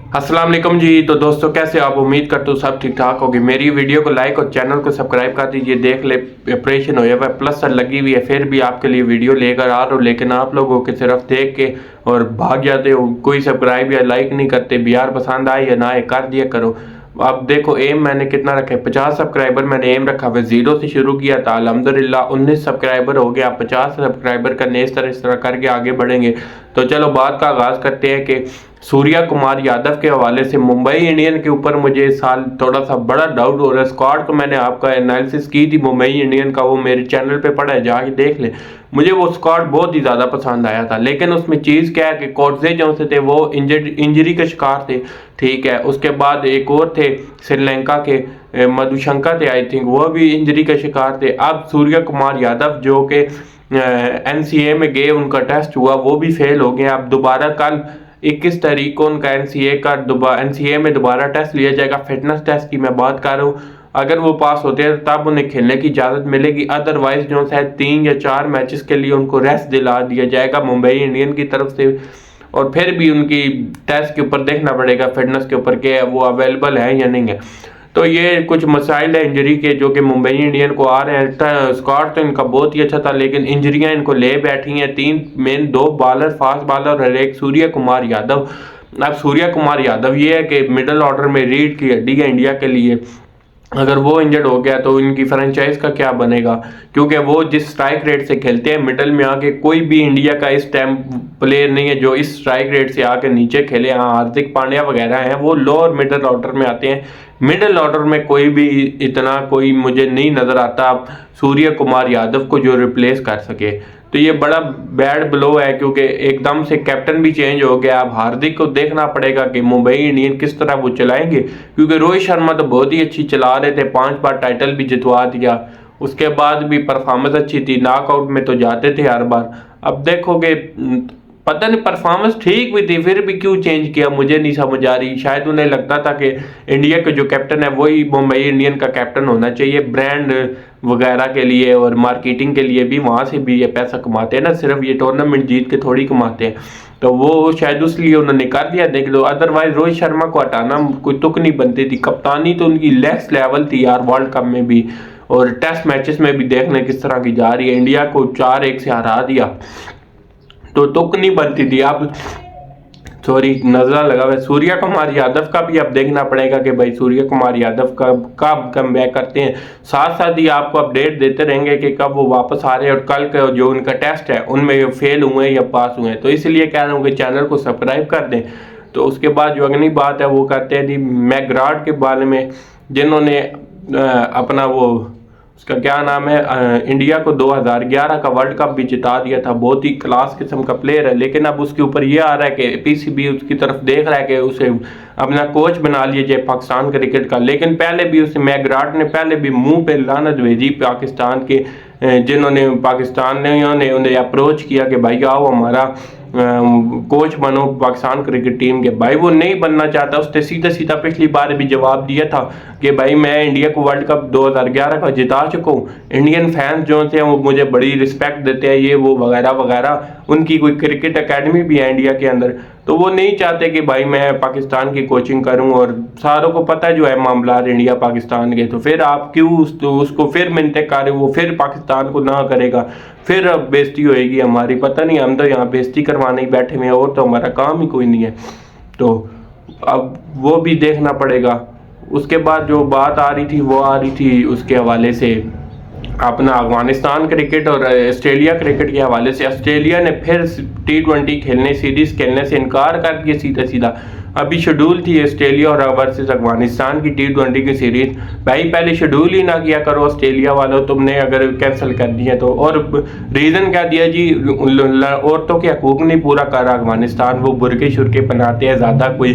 अस्सलाम वालेकुम जी। तो दोस्तों कैसे आप, उम्मीद करते हो सब ठीक ठाक होगी। मेरी वीडियो को लाइक और चैनल को सब्सक्राइब कर दीजिए। देख ले ऑपरेशन हो जाए प्लस लगी हुई है, फिर भी आपके लिए वीडियो लेकर आ रहा हूँ, लेकिन आप लोगों के सिर्फ देख के और भाग जाते हो, कोई सब्सक्राइब या लाइक नहीं करते। बिहार पसंद आए या ना आए कर दिया करो। अब देखो एम मैंने कितना रखा है, 50 सब्सक्राइबर मैंने एम रखा हुआ। 0 से शुरू किया था, अल्हम्दुलिल्लाह 19 सब्सक्राइबर हो गया। 50 सब्सक्राइबर करने इस तरह करके आगे बढ़ेंगे। तो चलो बात का आगाज करते हैं कि सूर्या कुमार यादव के हवाले से मुंबई इंडियन के ऊपर मुझे इस साल थोड़ा सा बड़ा डाउट हो रहा है। स्क्वाड को मैंने आपका एनालिसिस की थी मुंबई इंडियन का, वो मेरे चैनल पे पड़ा है, जाके देख ले। मुझे वो स्क्वाड बहुत ही ज़्यादा पसंद आया था, लेकिन उसमें चीज़ क्या है कि कोटजे जो से थे वो इंजरी के शिकार थे, ठीक है। उसके बाद एक और थे श्रीलंका के मधुशंका थे, आई थिंक वो भी इंजरी के शिकार थे। अब सूर्या कुमार यादव जो कि एनसीए में गए, उनका टेस्ट हुआ, वो भी फेल हो गए। अब दोबारा कल 21 तारीख को उनका एनसीए में दोबारा टेस्ट लिया जाएगा। फिटनेस टेस्ट की मैं बात कर रहा हूँ। अगर वो पास होते हैं तब उन्हें खेलने की इजाज़त मिलेगी, अदरवाइज जो शायद 3 या 4 मैचेस के लिए उनको रेस्ट दिला दिया जाएगा मुंबई इंडियन की तरफ से। और फिर भी उनकी टेस्ट के ऊपर देखना पड़ेगा, फिटनेस के ऊपर कि वो अवेलेबल है या नहीं है। तो ये कुछ मसाइल है इंजरी के जो कि मुंबई इंडियन को आ रहे हैं। स्क्वाड तो इनका बहुत ही अच्छा था, लेकिन इंजरियां इनको ले बैठी हैं। 3 मेन 2 बॉलर, फास्ट बॉलर और एक सूर्या कुमार यादव। अब सूर्या कुमार यादव ये है कि मिडिल ऑर्डर में रीढ़ की हड्डी है इंडिया के लिए। अगर वो इंजर्ड हो गया तो इनकी फ्रेंचाइज का क्या बनेगा, क्योंकि वो जिस स्ट्राइक रेट से खेलते हैं मिडल में आके, कोई भी इंडिया का इस टाइम प्लेयर नहीं है जो इस स्ट्राइक रेट से आके नीचे खेले। हाँ, हार्दिक पांड्या वगैरह हैं, वो लोअर मिडल ऑर्डर में आते हैं। मिडिल ऑर्डर में कोई भी इतना कोई मुझे नहीं नजर आता सूर्य कुमार यादव को जो रिप्लेस कर सके। तो ये बड़ा बैड ब्लो है, क्योंकि एकदम से कैप्टन भी चेंज हो गया। अब हार्दिक को देखना पड़ेगा कि मुंबई इंडियन किस तरह वो चलाएंगे, क्योंकि रोहित शर्मा तो बहुत ही अच्छी चला रहे थे, 5 बार टाइटल भी जितवा दिया। उसके बाद भी परफॉर्मेंस अच्छी थी, नॉकआउट में तो जाते थे हर बार। अब देखोगे पता नहीं, परफॉर्मेंस ठीक भी थी, फिर भी क्यों चेंज किया मुझे नहीं समझ आ रही। शायद उन्हें लगता था कि इंडिया का जो कैप्टन है वही मुंबई इंडियन का कैप्टन होना चाहिए, ब्रांड वगैरह के लिए और मार्केटिंग के लिए भी वहां से भी ये पैसा कमाते हैं ना, सिर्फ ये टूर्नामेंट जीत के थोड़ी कमाते हैं। तो वो शायद उसलिए उन्होंने कर दिया, देख लो। अदरवाइज रोहित शर्मा को हटाना कोई तुक नहीं बनती थी। कप्तानी तो उनकी नेक्स्ट लेवल थी यार, वर्ल्ड कप में भी और टेस्ट मैचेस में भी देखने किस तरह की जा रही है। इंडिया को 4-1 से हरा दिया, तो तुक नहीं बनती थी। अब सॉरी नजरा लगा हुआ। सूर्या कुमार यादव का भी अब देखना पड़ेगा कि भाई सूर्या कुमार यादव कब कम बैक करते हैं। साथ साथ ही आपको अपडेट देते रहेंगे कि कब वो वापस आ रहे हैं और कल का जो उनका टेस्ट है उनमें फेल हुए हैं या पास हुए हैं। तो इसलिए कह रहा हूँ कि चैनल को सब्सक्राइब कर दें। तो उसके बाद जो अगली बात है वो करते हैं जी मैकग्राथ के बारे में, जिन्होंने अपना वो उसका क्या नाम है, इंडिया को 2011 का वर्ल्ड कप भी जिता दिया था। बहुत ही क्लास किस्म का प्लेयर है, लेकिन अब उसके ऊपर ये आ रहा है कि पीसीबी उसकी तरफ देख रहा है कि उसे अपना कोच बना लिया जाए पाकिस्तान क्रिकेट का। लेकिन पहले भी उसे मैकग्राथ ने पहले भी मुंह पे लानत भेजी पाकिस्तान के, जिन्होंने पाकिस्तान ने उन्हें अप्रोच किया कि भाई आओ हमारा कोच बनो पाकिस्तान क्रिकेट टीम के। भाई वो नहीं बनना चाहता। उसने सीधा सीधा पिछली बार भी जवाब दिया था कि भाई मैं इंडिया को वर्ल्ड कप 2011 का जिता चुका हूँ, इंडियन फैंस जो थे वो मुझे बड़ी रिस्पेक्ट देते हैं, ये वो वगैरह वगैरह। उनकी कोई क्रिकेट एकेडमी भी है इंडिया के अंदर, तो वो नहीं चाहते कि भाई मैं पाकिस्तान की कोचिंग करूं। और सारों को पता जो है मामला इंडिया पाकिस्तान के, तो फिर आप क्यों उसको फिर मिनते कर रहे हो, वो फिर पाकिस्तान को ना करेगा, फिर अब बेइज्जती होएगी हमारी। पता नहीं, हम तो यहाँ बेइज्जती करवाने ही बैठे हुए हैं और तो हमारा काम ही कोई नहीं है। तो अब वो भी देखना पड़ेगा। उसके बाद जो बात आ रही थी वो आ रही थी उसके हवाले से अपना अफगानिस्तान क्रिकेट और ऑस्ट्रेलिया क्रिकेट के हवाले से। ऑस्ट्रेलिया ने फिर T20 खेलने, सीरीज खेलने से इनकार कर दिया सीधा सीधा। अभी शेड्यूल थी ऑस्ट्रेलिया और वर्सेस अफगानिस्तान की T20 की सीरीज। भाई पहले शेड्यूल ही ना किया करो ऑस्ट्रेलिया वालों, तुमने अगर कैंसिल कर दिया तो। और रीज़न क्या दिया जी, औरतों के हकूक नहीं पूरा कर रहा अफगानिस्तान, वो बुरके शुरके बनाते हैं ज़्यादा, कोई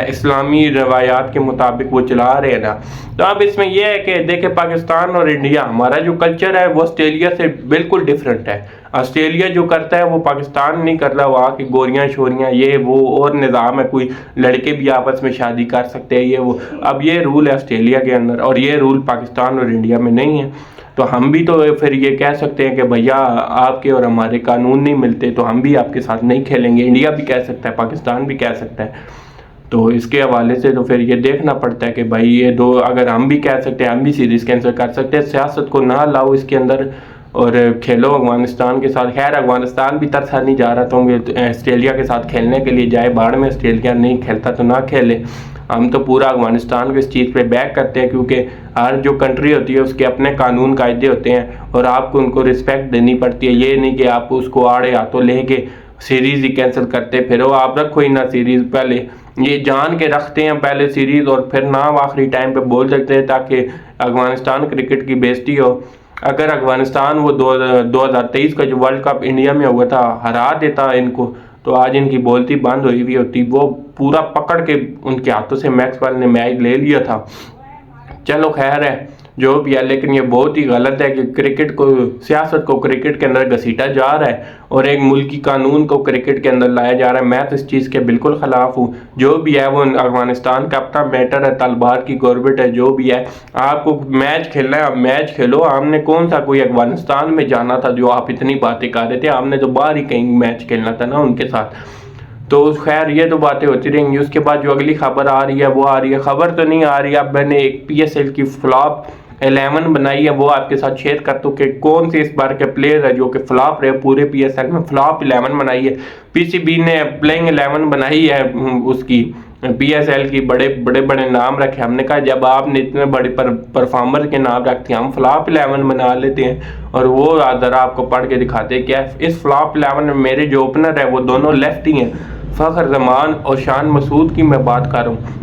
इस्लामी रवायात के मुताबिक वो चला रहे हैं ना। तो अब इसमें यह है कि देखें पाकिस्तान और इंडिया, हमारा जो कल्चर है वो ऑस्ट्रेलिया से बिल्कुल डिफरेंट है। ऑस्ट्रेलिया जो करता है वो पाकिस्तान नहीं करता, वहाँ की गोरियां शोरियां ये वो और निज़ाम है, कोई लड़के भी आपस में शादी कर सकते हैं ये वो। अब ये रूल है ऑस्ट्रेलिया के अंदर और ये रूल पाकिस्तान और इंडिया में नहीं है। तो हम भी तो फिर ये कह सकते हैं कि भैया आपके और हमारे कानून नहीं मिलते तो हम भी आपके साथ नहीं खेलेंगे। इंडिया भी कह सकता है, पाकिस्तान भी कह सकता है। तो इसके हवाले से तो फिर ये देखना पड़ता है कि भाई ये दो, अगर हम भी कह सकते हैं हम भी सीरीज़ कैंसिल कर सकते हैं, सियासत को ना लाओ इसके अंदर और खेलो अफगानिस्तान के साथ। खैर अफगानिस्तान भी तरसा नहीं जा रहा तो ऑस्ट्रेलिया के साथ खेलने के लिए जाए, बाढ़ में ऑस्ट्रेलिया नहीं खेलता तो ना खेले। हम तो पूरा अफगानिस्तान को इस चीज़ पे बैक करते हैं, क्योंकि हर जो कंट्री होती है उसके अपने कानून कायदे होते हैं और आपको उनको रिस्पेक्ट देनी पड़ती है। ये नहीं कि आप उसको आड़े हाथों लेके सीरीज़ ही कैंसिल करते फिर वो आप रखो ही ना सीरीज़, पहले ये जान के रखते हैं पहले सीरीज़ और फिर नाम आखिरी टाइम पे बोल सकते हैं ताकि अफगानिस्तान क्रिकेट की बेइज्जती हो। अगर अफगानिस्तान वो 2023 का जो वर्ल्ड कप इंडिया में हुआ था हरा देता इनको, तो आज इनकी बोलती बंद हुई हुई होती। वो पूरा पकड़ के उनके हाथों से मैक्सवेल ने मैच ले लिया था। चलो खैर है जो भी है, लेकिन ये बहुत ही गलत है कि क्रिकेट को, सियासत को क्रिकेट के अंदर घसीटा जा रहा है और एक मुल्की कानून को क्रिकेट के अंदर लाया जा रहा है। मैं तो इस चीज़ के बिल्कुल ख़िलाफ़ हूँ। जो भी है वो अफगानिस्तान का अपना मैटर है, तालिबान की गवर्नमेंट है, जो भी है आपको मैच खेलना है आप मैच खेलो। हमने कौन सा कोई अफगानिस्तान में जाना था जो आप इतनी बातें कर रहे थे, हमने तो बाहर ही कहीं मैच खेलना था ना उनके साथ। तो खैर ये तो बातें होती रहेंगी। उसके बाद जो अगली खबर आ रही है वो आ रही है, खबर तो नहीं आ रही, अब मैंने एक PSL की फ्लॉप 11 बनाई है वो आपके साथ शेयर कर दूं कि कौन से इस बार के प्लेयर है जो कि फ्लॉप रहे पूरे PSL में। फ्लॉप 11 बनाई है, PCB ने प्लेइंग 11 बनाई है उसकी PSL की, बड़े नाम रखे। हमने कहा जब आपने इतने बड़े परफॉर्मर के नाम रखते हैं हम फ्लॉप 11 बना लेते हैं, और वो ज़रा आपको पढ़ के दिखाते हैं क्या। इस फ्लॉप 11 में मेरे जो ओपनर है वो दोनों लेफ्ट ही हैं, फ़खर जमान और शान मसूद की मैं बात कर रहा हूँ।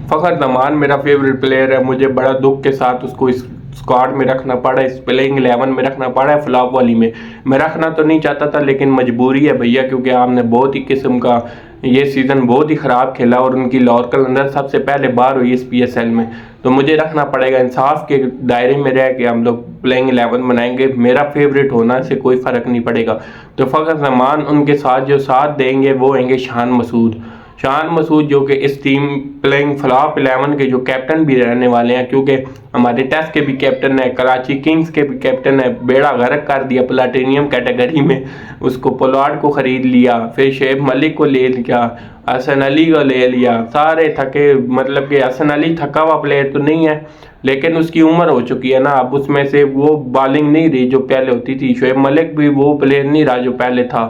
फ़खर जमान मेरा फेवरेट प्लेयर है, मुझे बड़ा दुख के साथ उसको इस स्क्वाड में रखना पड़ा, इस प्लेइंग 11 में रखना पड़ा है। फ्लॉप वाली में मैं रखना तो नहीं चाहता था लेकिन मजबूरी है भैया, क्योंकि आपने बहुत ही किस्म का ये सीज़न बहुत ही ख़राब खेला और उनकी लॉर्कल अंदर सबसे पहले बार हुई इस PSL में, तो मुझे रखना पड़ेगा। इंसाफ के दायरे में रह के हम लोग प्लेइंग 11 बनाएंगे, मेरा फेवरेट होना से कोई फ़र्क नहीं पड़ेगा। तो फ़खर जमान उनके साथ जो साथ देंगे वो होंगे शान मसूद जो कि इस टीम प्लेइंग फ्लॉप 11 के जो कैप्टन भी रहने वाले हैं, क्योंकि हमारे टेस्ट के भी कैप्टन है, कराची किंग्स के भी कैप्टन है। बेड़ा गर्क कर दिया प्लेटिनियम कैटेगरी में, उसको पोलार्ड को ख़रीद लिया, फिर शेब मलिक को ले लिया, हसन अली को ले लिया, सारे थके। मतलब कि हसन अली थका हुआ प्लेयर तो नहीं है लेकिन उसकी उम्र हो चुकी है ना, अब उसमें से वो बॉलिंग नहीं रही जो पहले होती थी। शेब मलिक भी वो प्लेयर नहीं रहा जो पहले था,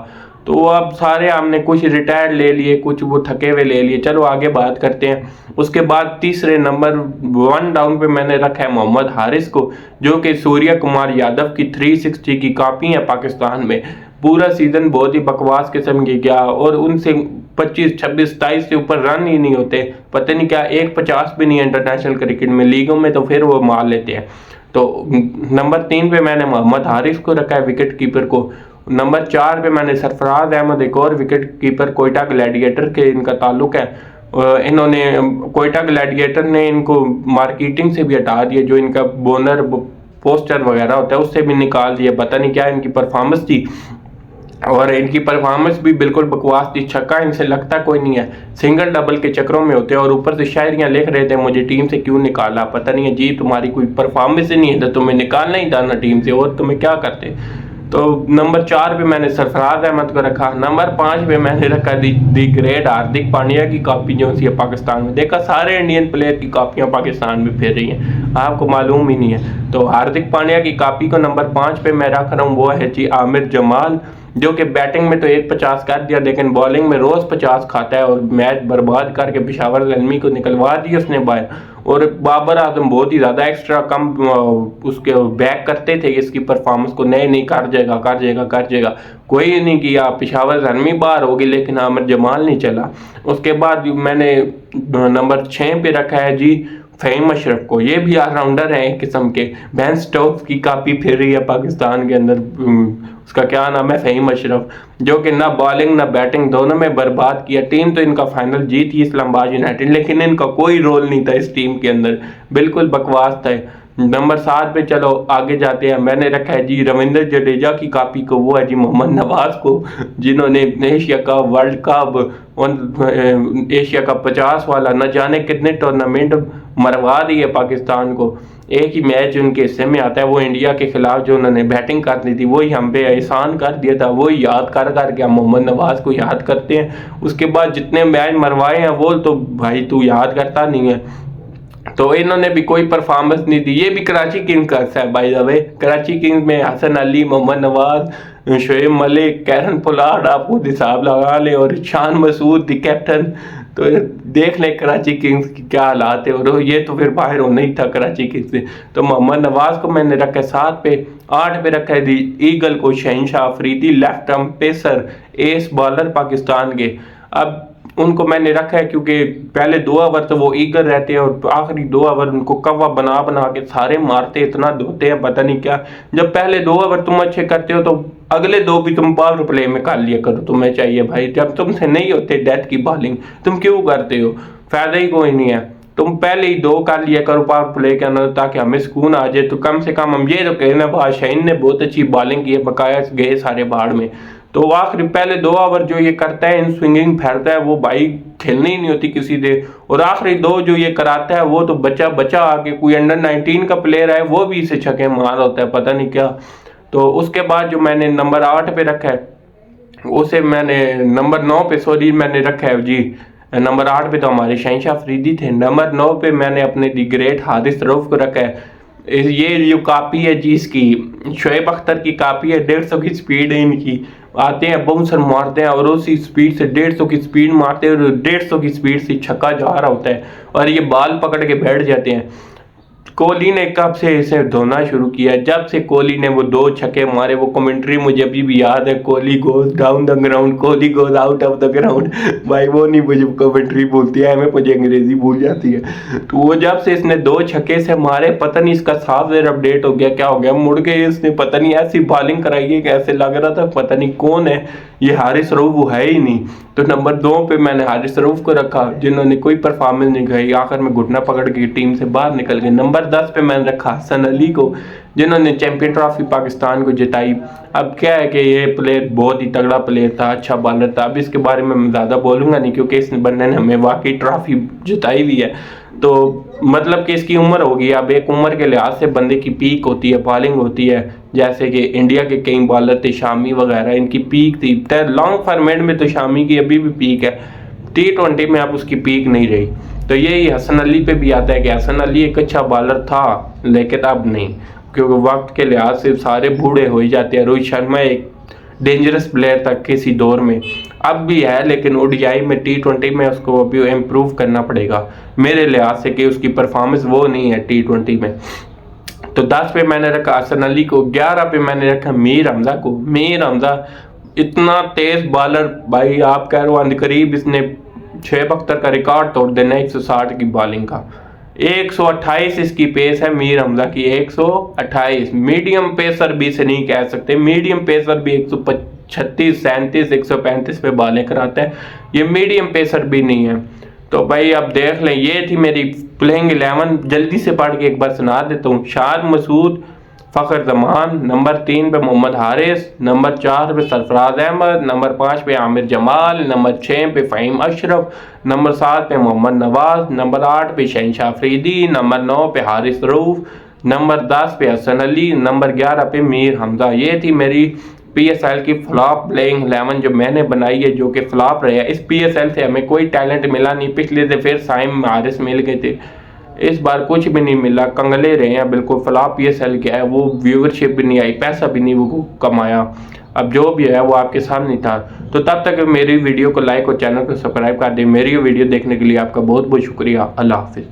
तो अब सारे हमने कुछ रिटायर्ड ले लिए, कुछ वो थके हुए ले लिए। चलो आगे बात करते हैं। उसके बाद तीसरे नंबर 1 डाउन पे मैंने रखा है मोहम्मद हारिस को, जो कि सूर्य कुमार यादव की 360 की कॉपी है पाकिस्तान में। पूरा सीजन बहुत ही बकवास किस्म की गया और उनसे 25, 26, 27 से ऊपर रन ही नहीं होते, पता नहीं क्या 150 भी नहीं है इंटरनेशनल क्रिकेट में, लीगों में तो फिर वो मार लेते हैं। तो नंबर 3 पे मैंने मोहम्मद हारिस को रखा है विकेट कीपर को। नंबर 4 पे मैंने सरफराज अहमद, एक और विकेट कीपर, कोयटा ग्लैडिएटर के इनका ताल्लुक है। इन्होंने कोयटा ग्लैडिएटर ने इनको मार्केटिंग से भी हटा दिया, जो इनका बोनर पोस्टर वगैरह होता है उससे भी निकाल दिया। पता नहीं क्या इनकी परफॉर्मेंस थी, और इनकी परफॉर्मेंस भी बिल्कुल बकवास थी। छक्का इनसे लगता कोई नहीं है, सिंगल डबल के चक्रों में होते हैं और ऊपर से शायरियाँ लिख रहे थे मुझे टीम से क्यों निकाला। पता नहीं है जी, तुम्हारी कोई परफॉर्मेंस ही नहीं है तो तुम्हें निकालना ही था ना टीम से, और तुम्हें क्या करते। तो नंबर 4 पे मैंने सरफराज अहमद को रखा। नंबर 5 पे मैंने रखा दी ग्रेट हार्दिक पांड्या की कॉपी जो सी है पाकिस्तान में। देखा सारे इंडियन प्लेयर की कॉपियां पाकिस्तान में फिर रही हैं, आपको मालूम ही नहीं है। तो हार्दिक पांड्या की कॉपी को नंबर 5 पे मैं रख रहा हूँ, वो है जी आमिर जमाल, जो कि बैटिंग में तो 150 कर दिया लेकिन बॉलिंग में रोज़ 50 खाता है और मैच बर्बाद करके पेशावर ज़ल्मी को निकलवा दिया उसने बाहर। और बाबर आजम बहुत ही ज़्यादा एक्स्ट्रा कम उसके बैक करते थे इसकी परफॉर्मेंस को, नहीं कर जाएगा, कोई नहीं किया। पेशावर ज़ल्मी बाहर होगी लेकिन आमिर जमाल नहीं चला। उसके बाद मैंने नंबर 6 पे रखा है जी फ़हीम अशरफ को। ये भी ऑलराउंडर है एक किस्म के, बेन स्टोक्स की कॉपी फिर रही है पाकिस्तान के अंदर। उसका क्या नाम है, फ़हीम अशरफ, जो कि ना बॉलिंग ना बैटिंग दोनों में बर्बाद किया। टीम तो इनका फाइनल जीती इस्लामाबाद यूनाइटेड, लेकिन इनका कोई रोल नहीं था इस टीम के अंदर, बिल्कुल बकवास था। नंबर 7 पे चलो आगे जाते हैं। मैंने रखा है जी रविंद्र जडेजा की कॉपी को, वो है जी मोहम्मद नवाज को, जिन्होंने Asia cup, world cup, Asia cup 50 वाला, न जाने कितने टूर्नामेंट मरवा दिए पाकिस्तान को। एक ही मैच उनके हिस्से में आता है, वो इंडिया के खिलाफ जो उन्होंने बैटिंग करनी थी वही हम पे एहसान कर दिया था, वही याद कर करके हम मोहम्मद नवाज को याद करते हैं। उसके बाद जितने मैच मरवाए हैं वो तो भाई तू याद करता नहीं है। तो इन्होंने भी कोई परफॉर्मेंस नहीं दी। ये भी कराची किंग्स का है by the way. Karachi Kings में हसन अली, मोहम्मद नवाज, शोएब मलिक, कैरन पोलार्ड, आप खुद हिसाब लगा लें, और शान मसूद दी कैप्टन। तो देख लें कराची किंग्स की क्या हालात है। और ये तो फिर बाहर होना ही था कराची किंग्स से। तो मोहम्मद नवाज को मैंने रखा है 7 पे। 8 पे रखा है दी ईगल को शहनशाह Afridi, left arm pacer, S bowler Pakistan के। अब उनको मैंने रखा है क्योंकि पहले 2 ओवर तो वो ईगल रहते हैं और आखिरी 2 ओवर उनको कव्वा बना बना के सारे मारते, इतना धोते हैं पता नहीं क्या। जब पहले 2 ओवर तुम अच्छे करते हो तो अगले 2 भी तुम पावर प्ले में कर लिया करो, तुम्हें चाहिए भाई। जब तुमसे नहीं होते डेथ की बॉलिंग तुम क्यों करते हो, फायदा ही कोई नहीं है। तुम पहले ही 2 कर लिया करो पावर प्ले के अंदर ताकि हमें सुकून आ जाए। तो कम से कम हम ये तो कहना बादशाहीन ने बहुत अच्छी बॉलिंग की है, बकाया गए सारे बाढ़ में। तो आखिरी पहले 2 ओवर जो ये करता है, इन स्विंगिंग फेरता है, वो भाई खेलनी ही नहीं होती किसी से। और आखिरी 2 जो ये कराता है वो तो बच्चा बच्चा आके कोई अंडर 19 का प्लेयर है वो भी इसे छक्के मार होता है पता नहीं क्या। तो उसके बाद जो मैंने नंबर 8 पे रखा है उसे मैंने नंबर 9 पे सॉरी मैंने रखा है जी। नंबर 8 पे तो हमारे शहनशाह अफरीदी थे। नंबर 9 पे मैंने अपने दी ग्रेट हारिस रऊफ को रखा है। ये जो कापी है जी इसकी शोएब अख्तर की कापी है, 150 की स्पीड है इनकी। आते हैं बाउंसर मारते हैं और उसी स्पीड से 150 की स्पीड मारते हैं और 150 की स्पीड से छक्का जा रहा होता है और ये बाल पकड़ के बैठ जाते हैं। कोहली ने कब से इसे धोना शुरू किया, जब से कोहली ने वो 2 छक्के मारे, वो कमेंट्री मुझे अभी भी याद है, Kohli goes down the ground, Kohli goes out of the ground. भाई वो नहीं मुझे कमेंट्री बोलती है, हमें मुझे अंग्रेजी भूल जाती है। तो वो जब से इसने 2 छक्के से मारे, पता नहीं इसका सॉफ्टवेयर अपडेट हो गया क्या हो गया, मुड़ के इसने पता नहीं ऐसी बॉलिंग कराई है कि ऐसे लग रहा था पता नहीं कौन है ये, हारिस रऊफ वो है ही नहीं। तो नंबर 2 पे मैंने हारिस रऊफ को रखा जिन्होंने कोई परफॉर्मेंस नहीं दिखाई, आखिर में घुटना पकड़ के टीम से बाहर निकल गए। नंबर 10 पे मैंने रखा हसन अली को जिन्होंने चैंपियन ट्रॉफी पाकिस्तान को जिताई। अब क्या है कि ये प्लेयर बहुत ही तगड़ा प्लेयर था, अच्छा बॉलर था। अब इसके बारे में मैं ज़्यादा बोलूँगा नहीं क्योंकि इस बंदे ने हमें वाकई ट्रॉफी जिताई हुई है। तो मतलब कि इसकी उम्र होगी, अब एक उम्र के लिहाज से बंदे की पीक होती है, बॉलिंग होती है। जैसे कि इंडिया के कई बॉलर थे, शामी वगैरह, इनकी पीक थी। लॉन्ग फॉर्मेट में तो शामी की अभी भी पीक है, T20 में अब उसकी पीक नहीं रही। तो यही हसन अली पे भी आता है कि हसन अली एक अच्छा बॉलर था लेकिन अब नहीं, क्योंकि वक्त के लिहाज से सारे बूढ़े हो ही जाते हैं। रोहित शर्मा एक डेंजरस प्लेयर था किसी दौर में, अब भी है, लेकिन ओडीआई में T20 में उसको अभी इम्प्रूव करना पड़ेगा मेरे लिहाज से कि उसकी परफॉर्मेंस वो नहीं है T20 में। तो 10 पे मैंने रखा हसन अली को। 11 पे मैंने रखा मीर हमजा को। मीर हमजा इतना तेज बॉलर भाई, आप कह रहे हो अंधकरीब इसने शोएब अख्तर का रिकॉर्ड तोड़ देना 160 की बॉलिंग का। 128 इसकी पेस है मीर हमजा की, 128। मीडियम पेसर भी इसे नहीं कह सकते, मीडियम पेसर भी 136, 37, 135 पे बॉलें कराता है, ये मीडियम पेसर भी नहीं है। तो भाई अब देख लें, ये थी मेरी प्लेइंग 11। जल्दी से पढ़ के एक बार सुना देता हूँ। शान मसूद, फ़खर जमान, नंबर 3 पे मोहम्मद हारिस, नंबर 4 पे सरफराज अहमद, नंबर 5 पे आमिर जमाल, नंबर 6 पे फ़हीम अशरफ, नंबर 7 पे मोहम्मद नवाज, नंबर 8 पे शहनशाह अफरीदी, नंबर 9 पे हारिस रऊफ, नंबर 10 पे हसन अली, नंबर 11 पे मीर हमजा। ये थी मेरी PSL की फ्लॉप प्लेइंग 11 जो मैंने बनाई है, जो कि फ्लॉप रहा है। इस PSL से हमें कोई टैलेंट मिला नहीं, पिछले से फिर साइम हारिस मिल गए थे, इस बार कुछ भी नहीं मिला, कंगले रहे हैं बिल्कुल। फ्लॉप PSL क्या है, वो व्यूवरशिप भी नहीं आई, पैसा भी नहीं वो कमाया। अब जो भी है वो आपके सामने था। तो तब तक मेरी वीडियो को लाइक और चैनल को सब्सक्राइब कर दें। मेरी वीडियो देखने के लिए आपका बहुत बहुत शुक्रिया। अल्लाह हाफिज़।